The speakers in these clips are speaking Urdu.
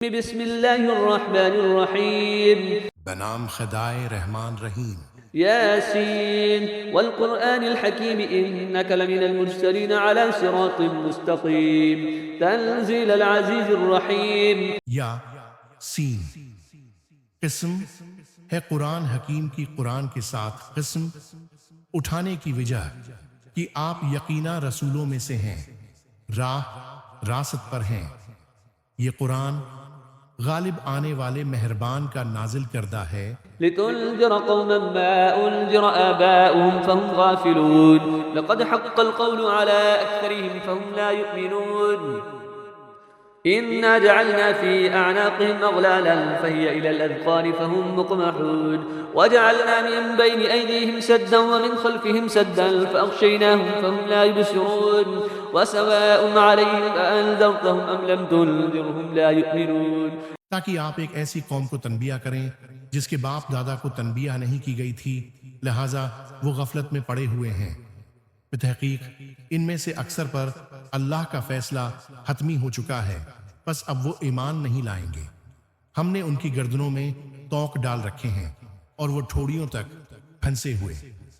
بسم الله الرحمن الرحيم بنام خدائے رحمان رحیم ياسين والقرآن الحكيم إنك لمن المرسلين على صراط مستقيم تنزيل العزيز الرحيم یا سین قسم ہے قرآن حکیم کی قرآن کے ساتھ قسم اٹھانے کی وجہ کہ آپ یقینا رسولوں میں سے ہیں راست پر ہیں یہ قرآن غالب آنے والے مہربان کا نازل کردہ ہے لتنذر قوما ما أنذر آباؤهم فهم غافلون لقد حق القول على أكثرهم فهم لا يؤمنون إنا جعلنا في أعناقهم أغلالا فهي إلى الأذقان فهم مقمحون وجعلنا من بين أيديهم سدا ومن خلفهم سدا فأغشيناهم فهم لا يبصرون وسواء عليهم أأنذرتهم أم لم تنذرهم لا يؤمنون تاکہ آپ ایک ایسی قوم کو تنبیہ کریں جس کے باپ دادا کو تنبیہ نہیں کی گئی تھی لہٰذا وہ غفلت میں پڑے ہوئے ہیں بتحقیق ان میں سے اکثر پر اللہ کا فیصلہ حتمی ہو چکا ہے بس اب وہ ایمان نہیں لائیں گے ہم نے ان کی گردنوں میں توق ڈال رکھے ہیں اور وہ ٹھوڑیوں تک پھنسے ہوئے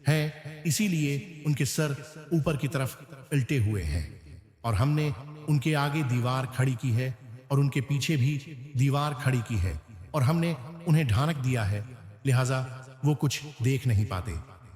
ہیں اسی لیے ان کے سر اوپر کی طرف الٹے ہوئے ہیں اور ہم نے ان کے آگے دیوار کھڑی کی ہے اور ان کے پیچھے بھی دیوار کھڑی کی ہے اور ہم نے انہیں ڈھانک دیا ہے لہٰذا وہ کچھ دیکھ نہیں پاتے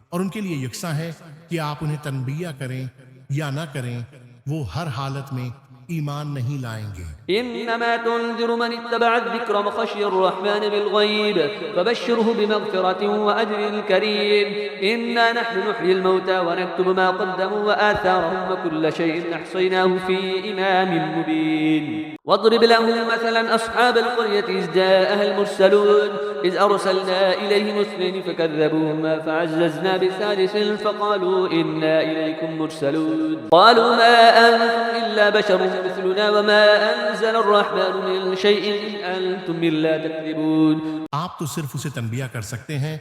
اور ان کے لیے یکساں ہے کہ آپ انہیں تنبیہ کریں یا نہ کریں وہ ہر حالت میں ایمان نہیں لائیں گے إنما تنذر من اتبع الذكر وخشي الرحمن بالغيب فبشره بمغفرة وأجر كريم إنا نحن نحيي الموتى ونكتب ما قدموا وآثارهم وكل شيء أحصيناه في إمام مبين واضرب لهم مثلا أصحاب القرية إذ جاءها المرسلون إذ أرسلنا إليهم اثنين فكذبوهما فعززنا بثالث فقالوا إنا إليكم مرسلون قالوا ما أنتم إلا بشر مثلنا وما أنزل الرحمن من شيء إن أنتم إلا تكذبون آپ تو صرف اسے تنبیہ کر سکتے ہیں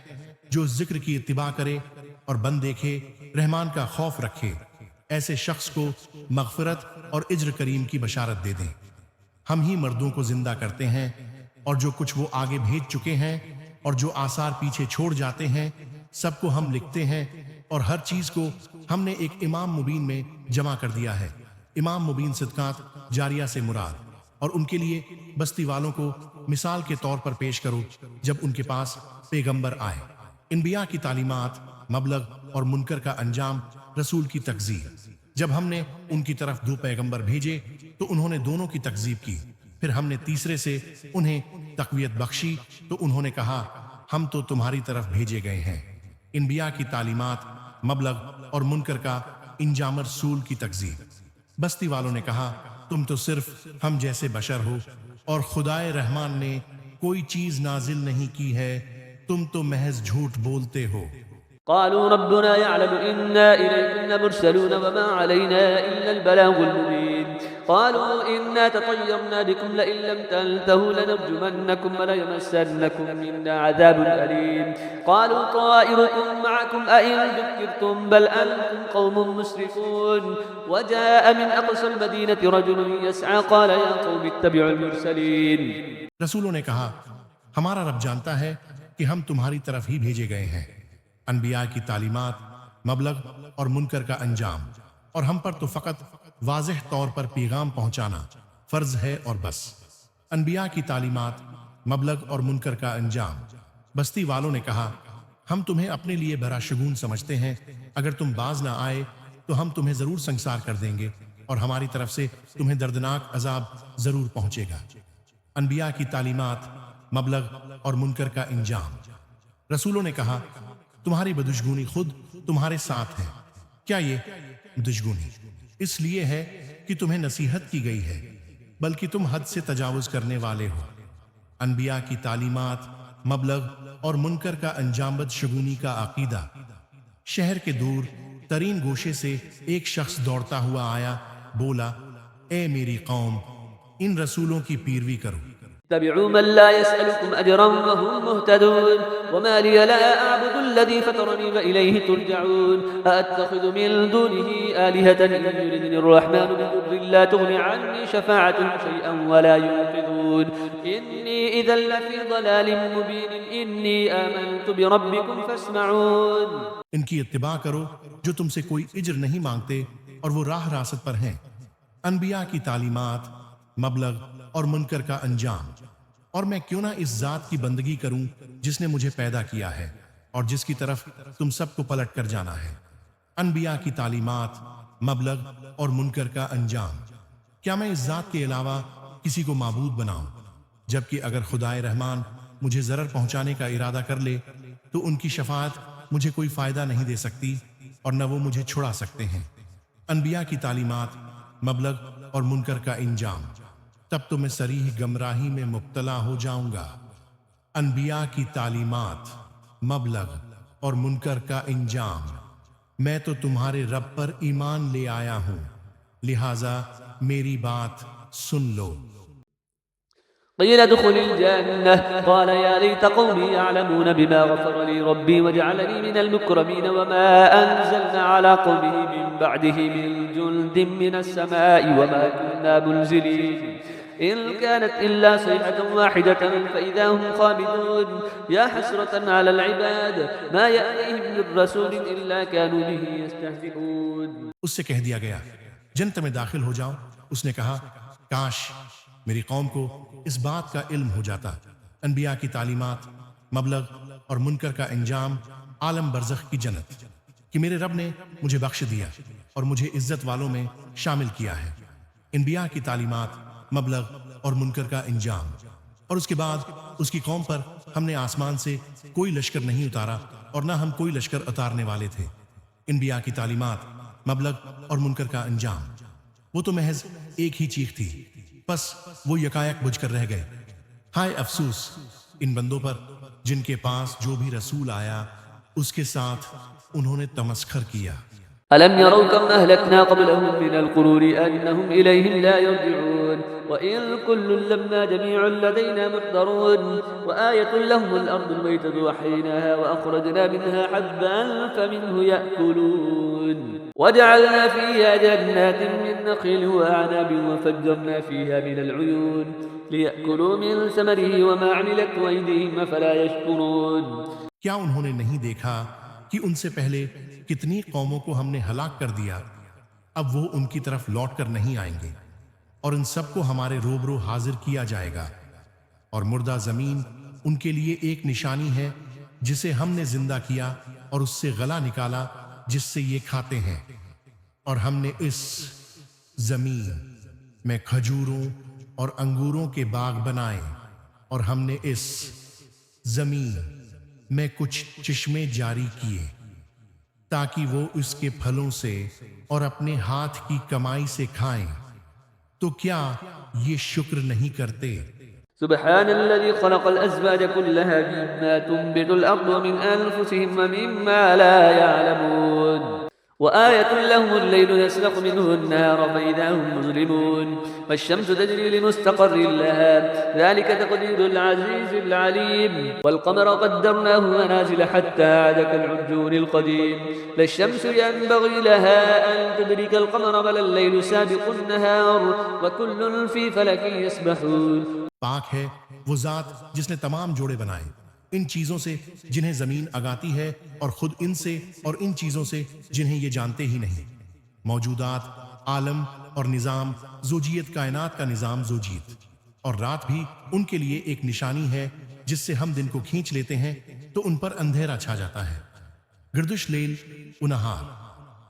جو ذکر کی اتباع کرے اور بند دیکھے رحمان کا خوف رکھے ایسے شخص کو مغفرت اور اجر کریم کی بشارت دے دیں ہم ہی مردوں کو زندہ کرتے ہیں اور جو کچھ وہ آگے بھیج چکے ہیں اور جو آثار پیچھے چھوڑ جاتے ہیں سب کو ہم لکھتے ہیں اور ہر چیز کو ہم نے ایک امام مبین میں جمع کر دیا ہے امام مبین صدقات جاریہ سے مراد اور ان کے لیے بستی والوں کو مثال کے طور پر پیش کرو جب ان کے پاس پیغمبر آئے انبیاء کی تعلیمات مبلغ اور منکر کا انجام رسول کی تکذیب جب ہم نے ان کی طرف دو پیغمبر بھیجے تو انہوں نے دونوں کی تکذیب کی پھر ہم نے تیسرے سے انہیں تقویت بخشی تو انہوں نے کہا ہم تو تمہاری طرف بھیجے گئے ہیں انبیاء کی تعلیمات مبلغ اور منکر کا انجام رسول کی تکذیب بستی والوں نے کہا تم تو صرف ہم جیسے بشر ہو اور خدائے رحمان نے کوئی چیز نازل نہیں کی ہے تم تو محض جھوٹ بولتے ہو قالوا ربنا يعلم إنا إليكم لمرسلون وما علينا إلا البلاغ المبين قالوا إنا تطيرنا بكم لئن لم تنتهوا لنرجمنكم وليمسنكم منا عذاب أليم قالوا طائركم معكم أئن ذكرتم بل أنتم قوم مسرفون وجاء من أقصى المدينة رجل يسعى قال يا قوم اتبعوا المرسلين رسولوں نے کہا ہمارا رب جانتا ہے کہ ہم تمہاری طرف ہی بھیجے گئے ہیں انبیاء کی تعلیمات مبلغ اور منکر کا انجام اور ہم پر تو فقط واضح طور پر پیغام پہنچانا فرض ہے اور بس انبیاء کی تعلیمات مبلغ اور منکر کا انجام بستی والوں نے کہا ہم تمہیں اپنے لیے بھرا شگون سمجھتے ہیں اگر تم باز نہ آئے تو ہم تمہیں ضرور سنگسار کر دیں گے اور ہماری طرف سے تمہیں دردناک عذاب ضرور پہنچے گا انبیاء کی تعلیمات مبلغ اور منکر کا انجام رسولوں نے کہا تمہاری بدشگونی خود تمہارے ساتھ ہے کیا یہ دشگونی اس لیے ہے کہ تمہیں نصیحت کی گئی ہے بلکہ تم حد سے تجاوز کرنے والے ہو انبیاء کی تعلیمات مبلغ اور منکر کا انجام بدشگونی کا عقیدہ شہر کے دور ترین گوشے سے ایک شخص دوڑتا ہوا آیا بولا اے میری قوم ان رسولوں کی پیروی کرو اتبعوا من لا يسألكم أجرا وهم مهتدون وما لي لا أعبد الذي فطرني وإليه ترجعون أأتخذ من دونه آلهة إن يردني الرحمن بضر لا تغني عني شفاعتهم شيئا ولا ينقذون يعلمون إني إذا لفي ضلال مبين إني آمنت بربكم فاسمعون. ان کی اتباع کرو جو تم سے کوئی اجر نہیں مانگتے اور وہ راہ راست پر ہیں. انبیاء کی تعلیمات، مبلغ اور منکر کا انجام. اور میں کیوں نہ اس ذات کی بندگی کروں جس نے مجھے پیدا کیا ہے اور جس کی طرف تم سب کو پلٹ کر جانا ہے. انبیاء کی تعلیمات، مبلغ اور منکر کا انجام. کیا میں اس ذات کے علاوہ کسی کو معبود بناؤں؟ جبکہ اگر خدائے رحمان مجھے ضرر پہنچانے کا ارادہ کر لے تو ان کی شفاعت مجھے کوئی فائدہ نہیں دے سکتی اور نہ وہ مجھے چھڑا سکتے ہیں. انبیاء کی تعلیمات، مبلغ اور منکر کا انجام. تب تو میں صریح گمراہی میں مبتلا ہو جاؤں گا. انبیاء کی تعلیمات، مبلغ اور منکر کا انجام. میں تو تمہارے رب پر ایمان لے آیا ہوں، لہٰذا میری بات سن لو. قيل ادخل الجنة قال يا ليت قومي يعلمون بما غفر لي ربي وجعلني من المكرمين وما أنزلنا على قومه من بعده من جند من السماء وما كنا منزلين إن كانت إلا صيحة واحدة فإذا هم خامدون يا حسرة على العباد ما يأتيهم من رسول إلا كانوا به يستهزئون. اس سے کہہ دیا گیا جنت میں داخل ہو جاؤ. اس نے کہا کاش میری قوم کو اس بات کا علم ہو جاتا. انبیاء کی تعلیمات، مبلغ اور منکر کا انجام، عالم برزخ کی جنت کہ میرے رب نے مجھے بخش دیا اور مجھے عزت والوں میں شامل کیا ہے. انبیاء کی تعلیمات، مبلغ اور منکر کا انجام. اور اس کے بعد اس کی قوم پر ہم نے آسمان سے کوئی لشکر نہیں اتارا اور نہ ہم کوئی لشکر اتارنے والے تھے. انبیاء کی تعلیمات، مبلغ اور منکر کا انجام. وہ تو محض ایک ہی چیخ تھی، بس وہ یکایک بجھ کر رہ گئے. ہائے افسوس ان بندوں پر جن کے پاس جو بھی رسول آیا اس کے ساتھ انہوں نے تمسخر کیا. ألم يروا كم أهلكنا قبلهم من القرون أنهم إليهم لا يرجعون وإن كل لما جميع لدينا محضرون وآية لهم الأرض الميتة وحيناها وأخرجنا منها حبا فمنه يأكلون وجعلنا فيها جنات من نخيل وأعناب وفجرنا فيها من العيون ليأكلوا من ثمره وما عملته أيديهم أفلا يشكرون. کیا انہوں نے نہیں دیکھا کہ ان سے پہلے کتنی قوموں کو ہم نے ہلاک کر دیا؟ اب وہ ان کی طرف لوٹ کر نہیں آئیں گے اور ان سب کو ہمارے روبرو حاضر کیا جائے گا. اور مردہ زمین ان کے لیے ایک نشانی ہے جسے ہم نے زندہ کیا اور اس سے غلہ نکالا جس سے یہ کھاتے ہیں. اور ہم نے اس زمین میں کھجوروں اور انگوروں کے باغ بنائے اور ہم نے اس زمین میں کچھ چشمے جاری کیے تاکہ وہ اس کے پھلوں سے اور اپنے ہاتھ کی کمائی سے کھائیں. تو کیا یہ شکر نہیں کرتے؟ سبحان الذي خلق الأزواج كلها مما تنبت الأرض ومن أنفسهم ومما لا يعلمون وآية لهم الليل يسلخ منه النهار فإذا هم مظلمون والشمس تجري لمستقر لها ذلك تقدير العزيز العليم والقمر قدرناه منازل حتى عاد كالعرجون القديم لا الشمس ينبغي لها أن تدرك القمر بل الليل سابق النهار وكل في فلك يسبحون. پاک ہے وہ ذات جس نے تمام جوڑے بنائے ان چیزوں سے جنہیں زمین اگاتی ہے اور خود ان سے اور ان چیزوں سے جنہیں یہ جانتے ہی نہیں. موجودات، عالم اور نظام زوجیت، کائنات کا نظام زوجیت. اور رات بھی ان کے لیے ایک نشانی ہے جس سے ہم دن کو کھینچ لیتے ہیں تو ان پر اندھیرا چھا جاتا ہے. گردش لیل و نہار.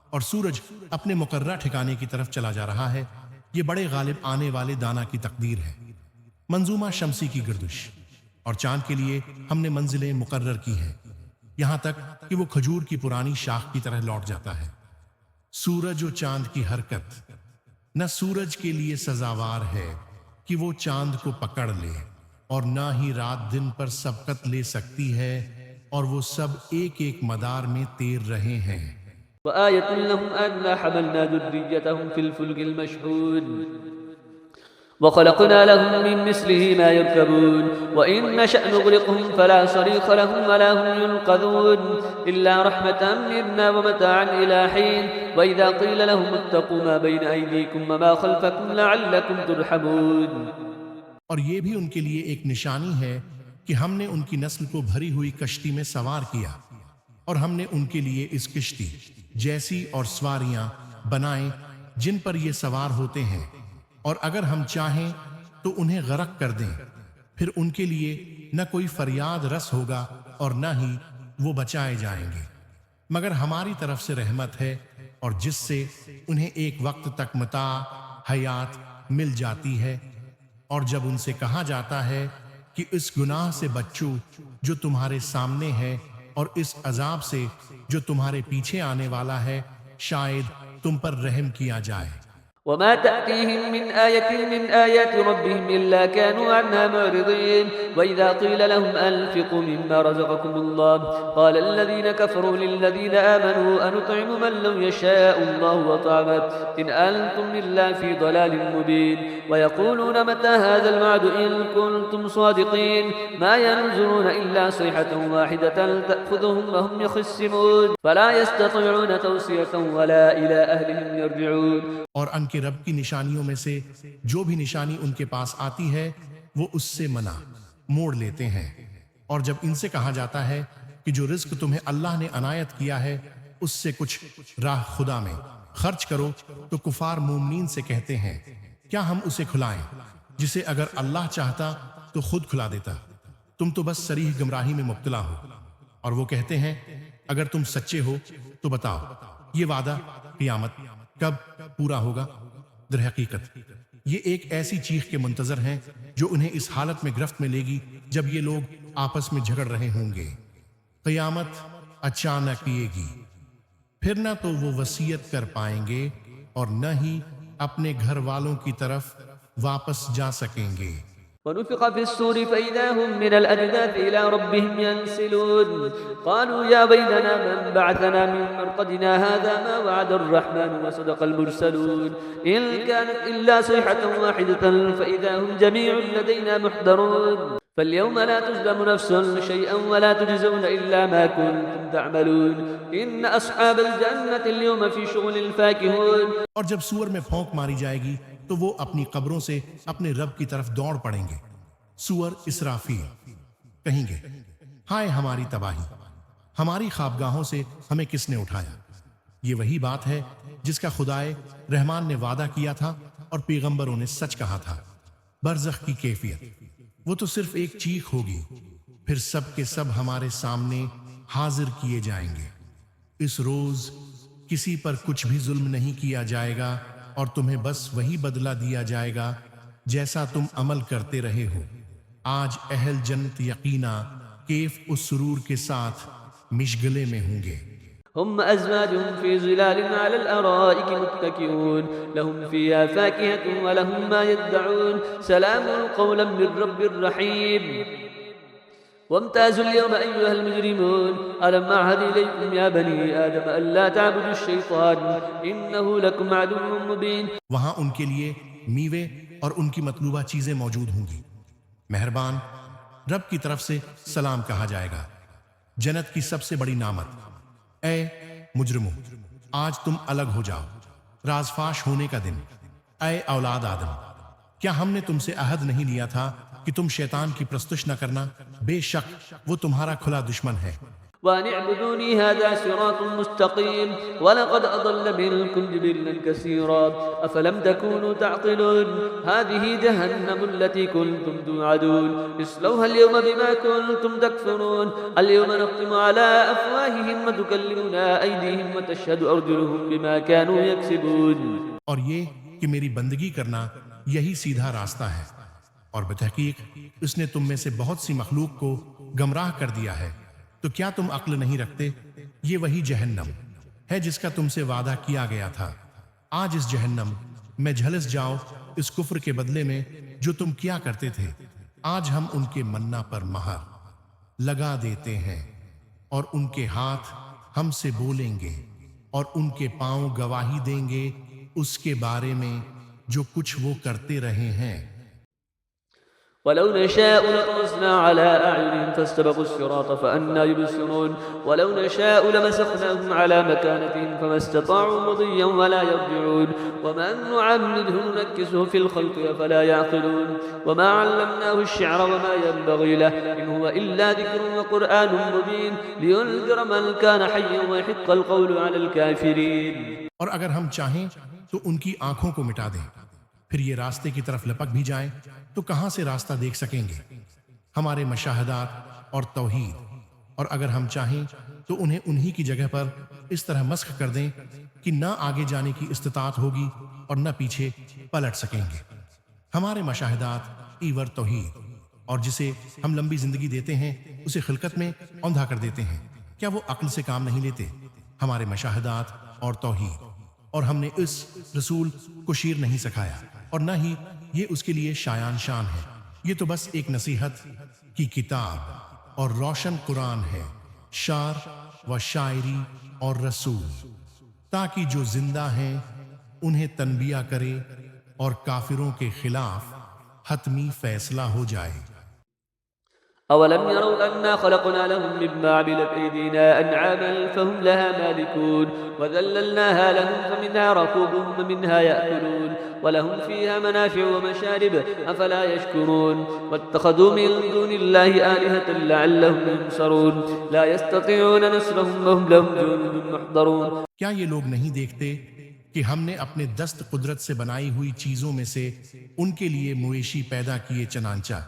اور سورج اپنے مقررہ ٹھکانے کی طرف چلا جا رہا ہے. یہ بڑے غالب آنے والے دانا کی تقدیر ہے. منظومہ شمسی کی گردش. اور چاند کے لیے ہم نے منزلیں مقرر کی ہیں یہاں تک کہ وہ کھجور کی پرانی شاخ کی طرح لوٹ جاتا ہے. سورج و چاند کی حرکت نہ سورج کے لیے سزاوار ہے کہ وہ چاند کو پکڑ لے اور نہ ہی رات دن پر سبقت لے سکتی ہے اور وہ سب ایک ایک مدار میں تیر رہے ہیں. وآية لهم أنا حملنا ذريتهم في الفلك المشحون وخلقنا لهم من مثله ما يركبون وإن نشأ نغرقهم فلا صريخ لهم ولا هم ينقذون إلا رحمة منا ومتاعا إلى حين وإذا قيل لهم اتقوا ما بين أيديكم وما خلفكم لعلكم ترحمون. اور یہ بھی ان کے لیے ایک نشانی ہے کہ ہم نے ان کی نسل کو بھری ہوئی کشتی میں سوار کیا، اور ہم نے ان کے لیے اس کشتی جیسی اور سواریاں بنائیں جن پر یہ سوار ہوتے ہیں، اور اگر ہم چاہیں تو انہیں غرق کر دیں، پھر ان کے لیے نہ کوئی فریاد رس ہوگا اور نہ ہی وہ بچائے جائیں گے، مگر ہماری طرف سے رحمت ہے، اور جس سے انہیں ایک وقت تک متاع حیات مل جاتی ہے۔ اور جب ان سے کہا جاتا ہے کہ اس گناہ سے بچو جو تمہارے سامنے ہے، اور اس عذاب سے جو تمہارے پیچھے آنے والا ہے، شاید تم پر رحم کیا جائے۔ وما تأتيهم من آية من آيات ربهم إلا كانوا عنها معرضين وإذا قيل لهم أنفقوا مما رزقكم الله قال الذين كفروا للذين آمنوا أنطعم من لو يشاء الله وطعمه إن أنتم إلا في ضلال مبين ويقولون متى هذا الوعد إن كنتم صادقين ما ينظرون إلا صيحة واحدة تأخذهم وهم يخسمون فلا يستطيعون توصية ولا إلى أهلهم يرجعون۔ اور ان کے رب کی نشانیوں میں سے جو بھی نشانی ان کے پاس آتی ہے وہ اس سے منع موڑ لیتے ہیں، اور جب ان سے کہا جاتا ہے کہ جو رزق تمہیں اللہ نے عنایت کیا ہے اس سے کچھ راہ خدا میں خرچ کرو، تو کفار مومنین سے کہتے ہیں کیا ہم اسے کھلائیں جسے اگر اللہ چاہتا تو خود کھلا دیتا، تم تو بس صریح گمراہی میں مبتلا ہو۔ اور وہ کہتے ہیں اگر تم سچے ہو تو بتاؤ یہ وعدہ قیامت کب پورا ہوگا؟ در حقیقت یہ ایک ایسی چیخ کے منتظر ہیں جو انہیں اس حالت میں گرفت میں لے گی جب یہ لوگ آپس میں جھگڑ رہے ہوں گے۔ قیامت اچانک آئے گی، پھر نہ تو وہ وصیت کر پائیں گے اور نہ ہی اپنے گھر والوں کی طرف واپس جا سکیں گے۔ ونفخ في الصور فإذا هم من الأجداث إلى ربهم ينسلون قالوا يا ويلنا من بعثنا من مرقدنا هذا ما وعد الرحمن وصدق المرسلون إن كانت إلا صيحة واحدة فإذا هم جميع لدينا محضرون فاليوم لا تظلم نفس شيئا ولا تجزون إلا ما كنتم تعملون إن أصحاب الجنة اليوم في شغل فاكهون۔ اور جب سور میں پھونک ماری جائے گی تو وہ اپنی قبروں سے اپنے رب کی طرف دوڑ پڑیں گے۔ سور اسرافیل کہیں گے ہائے ہماری تباہی، ہماری خوابگاہوں سے ہمیں کس نے اٹھایا۔ یہ وہی بات ہے جس کا خدائے رحمان نے وعدہ کیا تھا اور پیغمبروں نے سچ کہا تھا۔ برزخ کی کیفیت وہ تو صرف ایک چیخ ہوگی، پھر سب کے سب ہمارے سامنے حاضر کیے جائیں گے۔ اس روز کسی پر کچھ بھی ظلم نہیں کیا جائے گا اور تمہیں بس وہی بدلہ دیا جائے گا جیسا تم عمل کرتے رہے ہو۔ آج اہل جنت یقینا کیف اس سرور کے ساتھ مشغلے میں ہوں گے۔ هم أزواجهم في ظلال على الأرائك متكئون لهم فيها فاكهة ولهم ما يدعون سلام قولا من رب رحيم وامتازوا اليوم أيها المجرمون ألم أعهد إليكم يا بني آدم ألا تعبدوا الشيطان إنه لكم عدو مبين۔ وہاں ان کے لیے میوے اور ان کی مطلوبہ چیزیں موجود ہوں گی، مہربان رب کی طرف سے سلام کہا جائے گا۔ جنت کی سب سے بڑی نعمت اے مجرموں آج تم الگ ہو جاؤ، راز فاش ہونے کا دن۔ اے اولاد آدم کیا ہم نے تم سے عہد نہیں لیا تھا کہ تم شیطان کی پرستش نہ کرنا؟ بے شک وہ تمہارا کھلا دشمن ہے۔ وأن اعبدوني هذا صراط مستقيم ولقد أضل منكم جبلا كثيرا أفلم تكونوا تعقلون هذه جهنم التي كنتم توعدون اصلوها اليوم بما كنتم تكفرون اليوم نختم على أفواههم وتكلمنا أيديهم وتشهد أرجلهم بما كانوا يكسبون۔ اور یہ کہ میری بندگی کرنا یہی سیدھا راستہ ہے، اور بتحقیق اس نے تم میں سے بہت سی مخلوق کو گمراہ کر دیا ہے، تو کیا تم عقل نہیں رکھتے؟ یہ وہی جہنم ہے جس کا تم سے وعدہ کیا گیا تھا۔ آج اس جہنم میں جھلس جاؤ اس کفر کے بدلے میں جو تم کیا کرتے تھے۔ آج ہم ان کے منہ پر مہر لگا دیتے ہیں اور ان کے ہاتھ ہم سے بولیں گے اور ان کے پاؤں گواہی دیں گے اس کے بارے میں جو کچھ وہ کرتے رہے ہیں۔ ولو نشاء لطمسنا على أعينهم فاستبقوا الصراط فأنى يبصرون ولو نشاء لمسخناهم على مكانتهم فما استطاعوا مضيا ولا يرجعون ومن نعمده ننكسه في الخلق أفلا يعقلون وما علمناه الشعر وما ينبغي له إن هو إلا ذكر وقرآن مبين لينذر من كان حيا ويحق القول على الكافرين. اور اگر ہم چاہیں تو ان کی آنکھوں کو مٹا دیں، پھر یہ راستے کی طرف لپک بھی جائیں تو کہاں سے راستہ دیکھ سکیں گے؟ ہمارے مشاہدات اور توحید. اور اگر ہم چاہیں تو انہیں انہی کی جگہ پر اس طرح مسخ کر دیں کہ نہ آگے جانے کی استطاعت ہوگی اور نہ پیچھے پلٹ سکیں گے. ہمارے مشاہدات ایور توحید، اور جسے ہم لمبی زندگی دیتے ہیں اسے خلقت میں اوندھا کر دیتے ہیں. کیا وہ عقل سے کام نہیں لیتے؟ ہمارے مشاہدات اور توحید. اور ہم نے اس رسول کو شیر نہیں سکھایا اور نہ ہی یہ اس کے لیے شایان شان ہے. یہ تو بس ایک نصیحت کی کتاب اور روشن قرآن ہے، شعر و شاعری اور رسول، تاکہ جو زندہ ہیں انہیں تنبیہ کرے اور کافروں کے خلاف حتمی فیصلہ ہو جائے. أولم يروا أنا خلقنا لهم مما عملت أيدينا أنعاما فهم لها مالكون وذللناها لهم فمنها ركوبهم ومنها يأكلون ولهم فيها منافع ومشارب أفلا يشكرون واتخذوا من دون الله آلهة لعلهم ينصرون لا يستطيعون نصرهم وهم لهم جند محضرون. کیا یہ لوگ نہیں دیکھتے کہ ہم نے اپنے دست قدرت سے بنائی ہوئی چیزوں میں سے ان کے لیے مویشی پیدا کیے، چنانچہ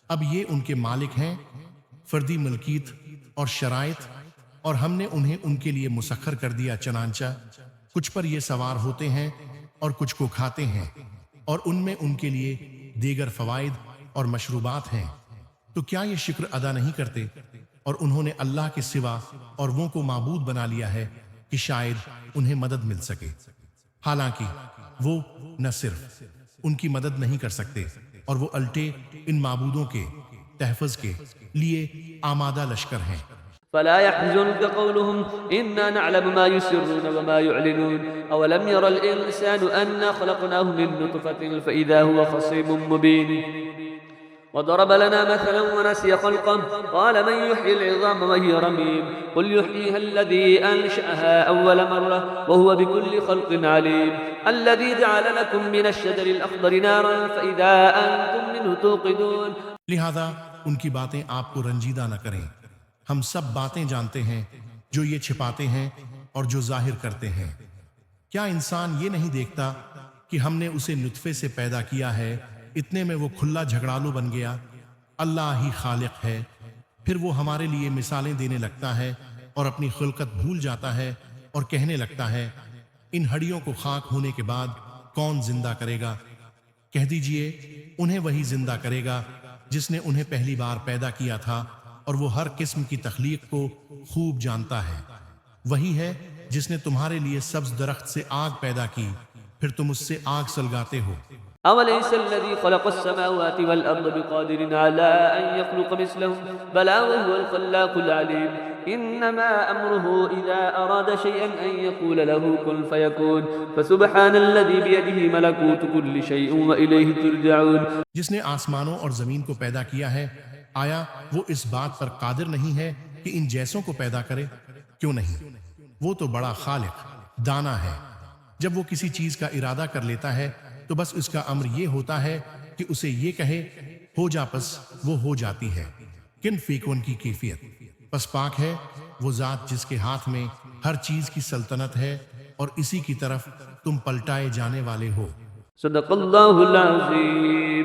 اب یہ ان کے مالک ہیں، فردی ملکیت اور شرائط، اور ہم نے انہیں ان کے لیے مسخر کر دیا، چنانچہ کچھ پر یہ سوار ہوتے ہیں اور کچھ کو کھاتے ہیں، اور ان میں ان کے لیے دیگر فوائد اور مشروبات ہیں. تو کیا یہ شکر ادا نہیں کرتے؟ اور انہوں نے اللہ کے سوا اور وہ کو معبود بنا لیا ہے کہ شاید انہیں مدد مل سکے، حالانکہ وہ نہ صرف ان کی مدد نہیں کر سکتے اور وہ الٹے ان معبودوں کے تحفظ کے لیے آمادہ لشکر ہیں. فلا يحزنك قولهم إنا نعلم ما يسرون وما يعلنون أولم ير الإنسان أنا خلقناه من نطفة فإذا هو خصيم مبين وضرب لنا مثلا ونسي خلقه قال من يحيي العظام وهي رميم قل يحييها الذي أنشأها أول مرة وهو بكل خلق عليم الذي جعل لكم من الشجر الأخضر نارا فإذا أنتم منه توقدون. لہذا ان کی باتیں آپ کو رنجیدہ نہ کریں، ہم سب باتیں جانتے ہیں، جو یہ چھپاتے ہیں اور جو ظاہر کرتے ہیں. کیا انسان یہ نہیں دیکھتا کہ ہم نے اسے نطفے سے پیدا کیا ہے، اتنے میں وہ کھلا جھگڑالو بن گیا؟ اللہ ہی خالق ہے. پھر وہ ہمارے لیے مثالیں دینے لگتا ہے اور اپنی خلقت بھول جاتا ہے اور کہنے لگتا ہے ان ہڈیوں کو خاک ہونے کے بعد کون زندہ کرے گا؟ کہہ دیجئے انہیں وہی زندہ کرے گا جس نے انہیں پہلی بار پیدا کیا تھا، اور وہ ہر قسم کی تخلیق کو خوب جانتا ہے. وہی ہے جس نے تمہارے لیے سبز درخت سے آگ پیدا کی، پھر تم اس سے آگ سلگاتے ہو. أوليس الذي خلق السماوات والأرض بقادر على أن يخلق مثلهم بلى وهو الخلاق العليم إنما أمره إذا أراد شيئا أن يقول له كن فيكون فسبحان الذي بيده ملكوت كل شيء وإليه ترجعون. جس نے آسمانوں اور زمین کو پیدا کیا ہے، آیا وہ اس بات پر قادر نہیں ہے کہ ان جیسوں کو پیدا کرے؟ کیوں نہیں، وہ تو بڑا خالق دانا ہے. جب وہ کسی چیز کا ارادہ کر لیتا ہے تو بس اس کا امر یہ ہوتا ہے کہ اسے یہ کہے ہو جا، پس وہ ہو جاتی ہے. کن فیکون کی کیفیت. پس پاک ہے وہ ذات جس کے ہاتھ میں ہر چیز کی سلطنت ہے اور اسی کی طرف تم پلٹائے جانے والے ہو. صدق اللہ العظیم.